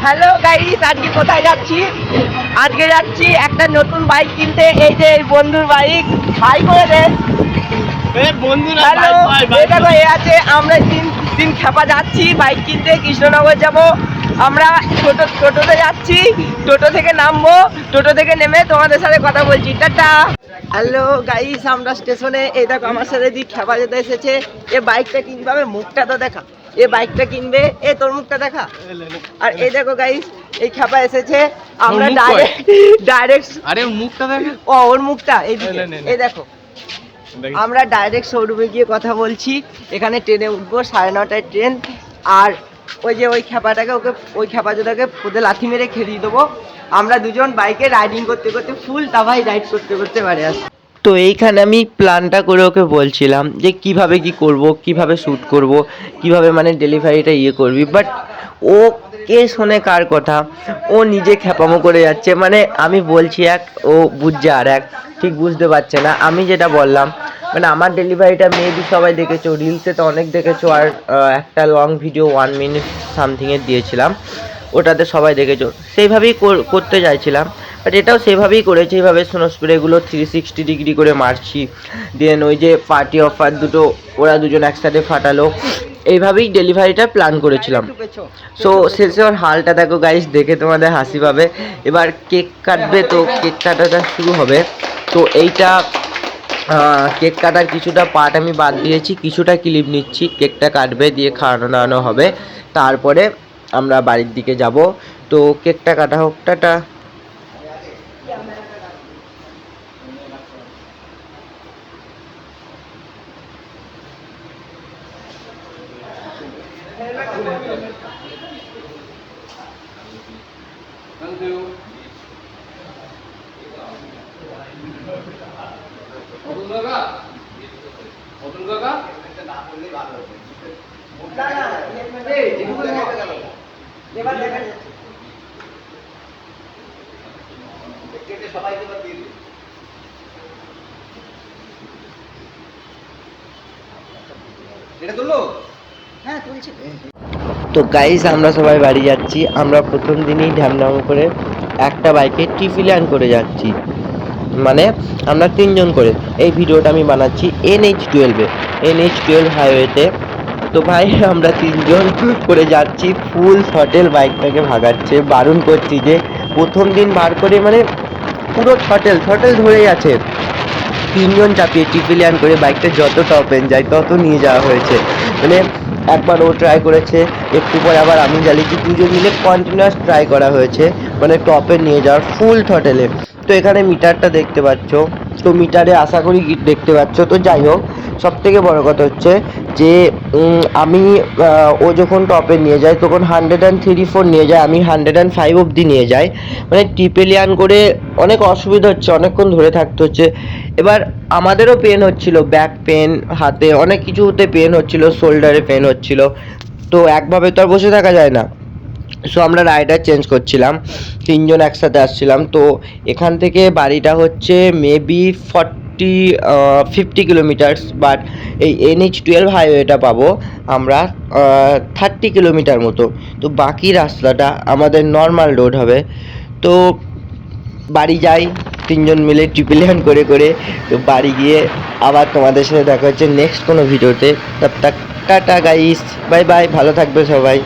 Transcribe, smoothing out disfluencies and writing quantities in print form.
Hello guys, আজকে কোথায় যাচ্ছি? আজকে যাচ্ছি একটা নতুন বাইক কিনতে। এই যে এই বন্ধুর বাইক, হাই করে দে। হ্যালো, এটা তো এ আছে। আমরা তিন খেপা যাচ্ছি বাইক কিনতে, কৃষ্ণনগর যাব। আমরা টোটোতে যাচ্ছি, টোটো থেকে নামবো, টোটো থেকে নেমে তোমাদের সাথে কথা বলছি। টাটা। হ্যালো গাইস, আমরা স্টেশনে। এই দেখো আমার সাথে খেপা যেতে এসেছে। এ বাইকটা কিনবে, হবে মুখটা তো দেখা। এ বাইকটা কিনবে, এ তোর মুখটা দেখা। আর এই দেখো গাইস, এই খেপা এসেছে। আমরা ডাইরেক্ট আরে মুখটা দেখো। ও ওর মুখটা এই দেখো। আমরা ডাইরেক্ট শোরুমে গিয়ে কথা বলছি। এখানে ট্রেনে উঠবো, 9:30টায় ট্রেন। আর ওই যে ওই খেপাটাকে, ওই খেপাটাকে ওদের লাথি মেরে খেলিয়ে দেবো। আমরা দুজন বাইকে রাইডিং করতে করতে, ফুল তাভাই রাইড করতে করতে বাড়ি আসি। তো এইখানে আমি প্ল্যানটা করে ওকে বলছিলাম যে কিভাবে কি করব, কিভাবে শ্যুট করব, কিভাবে মানে ডেলিভারিটা করবি। বাট ও কে শোনে কার কথা? ও নিজে খ্যাপামো করে যাচ্ছে। মানে আমি বলছি এক, ও বুঝছে আর এক, ঠিক বুঝতে পারছে না। আমি যেটা বললাম, মানে আমার ডেলিভারিটা মেবি সবাই দেখেছো, রিলসে তো অনেক দেখেছো। আর একটা লং ভিডিও 1 মিনিট সামথিংয়ের দিয়েছিলাম, ওটাতে সবাই দেখেছো। সেইভাবেই করতে চাইছিলাম, বাট এটাও সেভাবেই করেছি। এইভাবে স্নো স্প্রেগুলো 360 ডিগ্রি করে মারছি। দেন ওই যে পার্টি অফার দুটো ওরা দুজন একসাথে ফাটালো। এইভাবেই ডেলিভারিটা প্ল্যান করেছিলাম। সো শেষে ওর হালটা দেখো গাইস, দেখে তোমাদের হাসি পাবে। এবার কেক কাটবে, তো কেক কাটাটা শুরু হবে। তো এইটা কেক কাটার কিছুটা পার্ট আমি বাদ দিয়েছি, কিছুটা ক্লিপ নিচ্ছি। কেকটা কাটবে, দিয়ে খাওয়ানো দাওয়ানো হবে, তারপরে আমরা বাড়ির দিকে যাব। তো কেকটা কাটা হোক। টাটা। তো গাইস, আমরা সবাই বাড়ি যাচ্ছি। আমরা প্রথম দিনই ঢ্যামঢ্যাম করে একটা বাইকে ট্রিপলিয়ান করে যাচ্ছি। মানে আমরা 3জন করে এই ভিডিওটা আমি বানাচ্ছি NH12 হাইওয়েতে। তো ভাই আমরা 3জন করে যাচ্ছি, ফুল থ্রটেল বাইকটাকে ভাগাচ্ছে। বারণ করছি যে প্রথম দিন বার করে মানে পুরো থ্রটেল ধরে আছে। 3জন চাপিয়ে ট্রিপলিয়ান করে বাইকটা যত টপ এন্ড যায় তত নিয়ে যাওয়া হয়েছে। মানে একবার ও ট্রাই করেছে, একটু পরে আবার আমি জ্বালিয়েছি, দুজন মিলে কন্টিনিউয়াস ট্রাই করা হয়েছে মানে টপে নিয়ে যাওয়ার ফুল থ্রটেলে। তো এখানে মিটারটা দেখতে পাচ্ছ, তো মিটারে আশা করি দেখতে পাচ্ছ। তো যাই হোক, সব থেকে বড় কথা হচ্ছে যে ও যখন টপে নিয়ে যায় তখন 103-4 নিয়ে যায়, আমি 105 অবধি নিয়ে যাই। মানে ট্রিপলিয়ান করে অনেক অসুবিধা হচ্ছে, অনেকক্ষণ ধরে থাকতে হচ্ছে। এবার আমাদেরও পেন হচ্ছিল, ব্যাক পেন, হাতে অনেক কিছুতে পেন হচ্ছিল, শোল্ডারে পেন হচ্ছিল। তো একভাবে তো আর বসে থাকা যায় না। সো আমরা রাইডার চেঞ্জ করছিলাম, 3জন একসাথে আসছিলাম। তো এখান থেকে বাড়িটা হচ্ছে মেবি 50 কিলোমিটার্স। বাট এই NH12 হাইওয়েটা পাবো আমরা 30 কিলোমিটার মতো। তো বাকি রাস্তাটা আমাদের নর্মাল রোড হবে। তো বাড়ি যাই 3জন মিলে ট্রিপলিয়ান করে করে। তো বাড়ি গিয়ে আবার তোমাদের সাথে দেখা হচ্ছে নেক্সট কোনো ভিডিওতে। তব তক টাটা গাইস, বাই বাই, ভালো থাকবে সবাই।